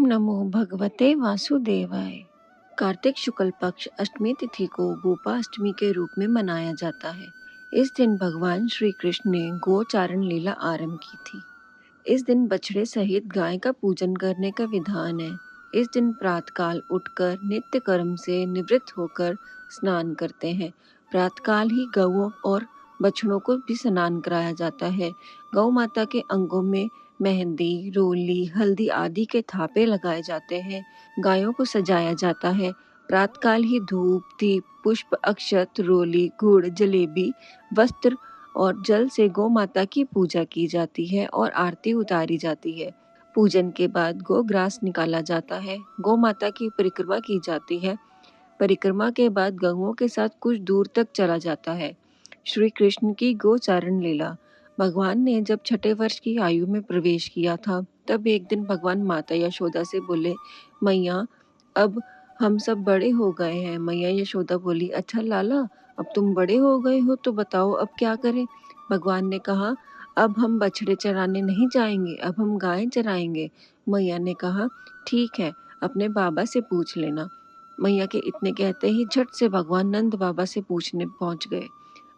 नमो भगवते वासुदेवाय। कार्तिक शुक्ल पक्ष अष्टमी तिथि को गोपाष्टमी के रूप में मनाया जाता है। इस दिन भगवान श्री कृष्ण ने गोचारण लीला आरंभ की थी। इस दिन बछड़े सहित गाय का पूजन करने का विधान है। इस दिन प्रातःकाल उठकर नित्य कर्म से निवृत्त होकर स्नान करते हैं। प्रातःकाल ही गौओं और बछड़ों को भी स्नान कराया जाता है। गौ माता के अंगों में मेहंदी, रोली, हल्दी आदि के थापे लगाए जाते हैं। गायों को सजाया जाता है। प्रातःकाल ही धूप, दीप, पुष्प, अक्षत, रोली, गुड़, जलेबी, वस्त्र और जल से गौ माता की पूजा की जाती है और आरती उतारी जाती है। पूजन के बाद गोग्रास निकाला जाता है। गौ माता की परिक्रमा की जाती है। परिक्रमा के बाद गौओं के साथ कुछ दूर तक चला जाता है। श्री कृष्ण की गोचारण लीला। भगवान ने जब छठे वर्ष की आयु में प्रवेश किया था, तब एक दिन भगवान माता यशोदा से बोले, मैया अब हम सब बड़े हो गए हैं। मैया यशोदा बोली, अच्छा लाला, अब तुम बड़े हो गए हो तो बताओ अब क्या करें। भगवान ने कहा, अब हम बछड़े चराने नहीं जाएंगे, अब हम गाय चराएंगे। मैया ने कहा, ठीक है, अपने बाबा से पूछ लेना। मैया के इतने कहते ही झट से भगवान नंद बाबा से पूछने पहुंच गए।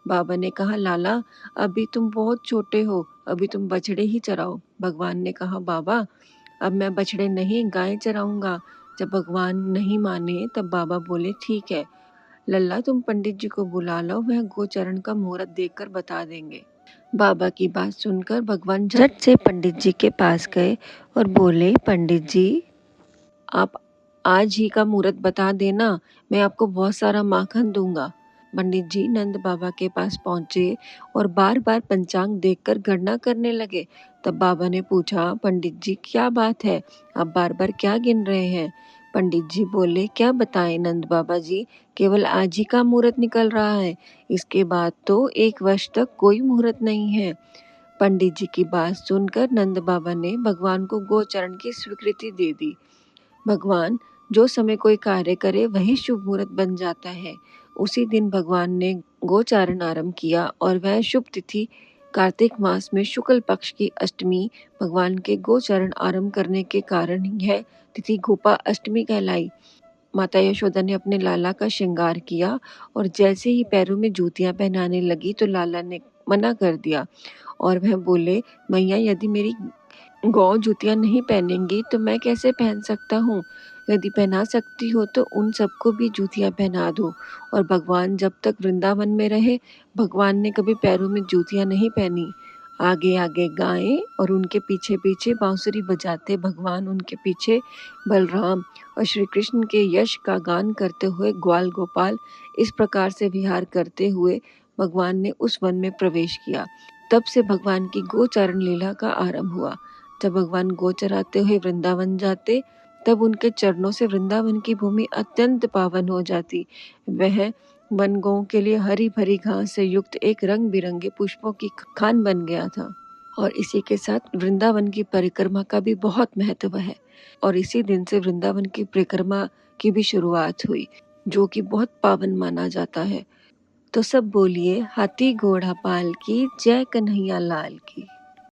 बाबा ने कहा, लाला अभी तुम बहुत छोटे हो, अभी तुम बछड़े ही चराओ। भगवान ने कहा, बाबा अब मैं बछड़े नहीं गाय चराऊंगा। जब भगवान नहीं माने तब बाबा बोले, ठीक है लल्ला, तुम पंडित जी को बुला लो, वह गोचरण का मुहूर्त देखकर बता देंगे। बाबा की बात सुनकर भगवान झट से पंडित जी के पास गए और बोले, पंडित जी आप आज ही का मुहूर्त बता देना, मैं आपको बहुत सारा माखन दूंगा। पंडित जी नंद बाबा के पास पहुंचे और बार बार पंचांग देखकर गणना करने लगे। तब बाबा ने पूछा, पंडित जी क्या बात है, आप बार बार क्या गिन रहे हैं। पंडित जी बोले, क्या बताएं नंद बाबा जी, केवल आज ही का मुहूर्त निकल रहा है, इसके बाद तो 1 वर्ष तक कोई मुहूर्त नहीं है। पंडित जी की बात सुनकर नंद बाबा ने भगवान को गोचरण की स्वीकृति दे दी। भगवान जो समय कोई कार्य करे वही शुभ मुहूर्त बन जाता है। उसी दिन भगवान ने गोचारण आरंभ किया और वह शुभ तिथि कार्तिक मास में शुक्ल पक्ष की अष्टमी भगवान के गोचारण आरंभ करने के कारण यह तिथि गोपा अष्टमी कहलाई। माता यशोदा ने अपने लाला का श्रृंगार किया और जैसे ही पैरों में जूतियां पहनाने लगी तो लाला ने मना कर दिया और वह बोले, मैया यदि मेरी गौ जूतियां नहीं पहनेंगी तो मैं कैसे पहन सकता हूँ। यदि पहना सकती हो तो उन सबको भी जूतियां पहना दो। और भगवान जब तक वृंदावन में रहे, भगवान ने कभी पैरों में जूतियां नहीं पहनी। आगे आगे गायें और उनके पीछे पीछे बांसुरी बजाते भगवान, उनके पीछे बलराम और श्री कृष्ण के यश का गान करते हुए ग्वाल गोपाल इस प्रकार से विहार करते हुए भगवान ने उस वन में प्रवेश किया। तब से भगवान की गोचारण लीला का आरंभ हुआ। जब भगवान गो चराते हुए वृंदावन जाते, तब उनके चरणों से वृंदावन की भूमि अत्यंत पावन हो जाती। वह वन गौं के लिए हरी भरी घास से युक्त एक रंग बिरंगे पुष्पों की खान बन गया था। और इसी के साथ वृंदावन की परिक्रमा का भी बहुत महत्व है और इसी दिन से वृंदावन की परिक्रमा की भी शुरुआत हुई, जो कि बहुत पावन माना जाता है। तो सब बोलिए, हाथी घोड़ा पाल की जय कन्हैया लाल की।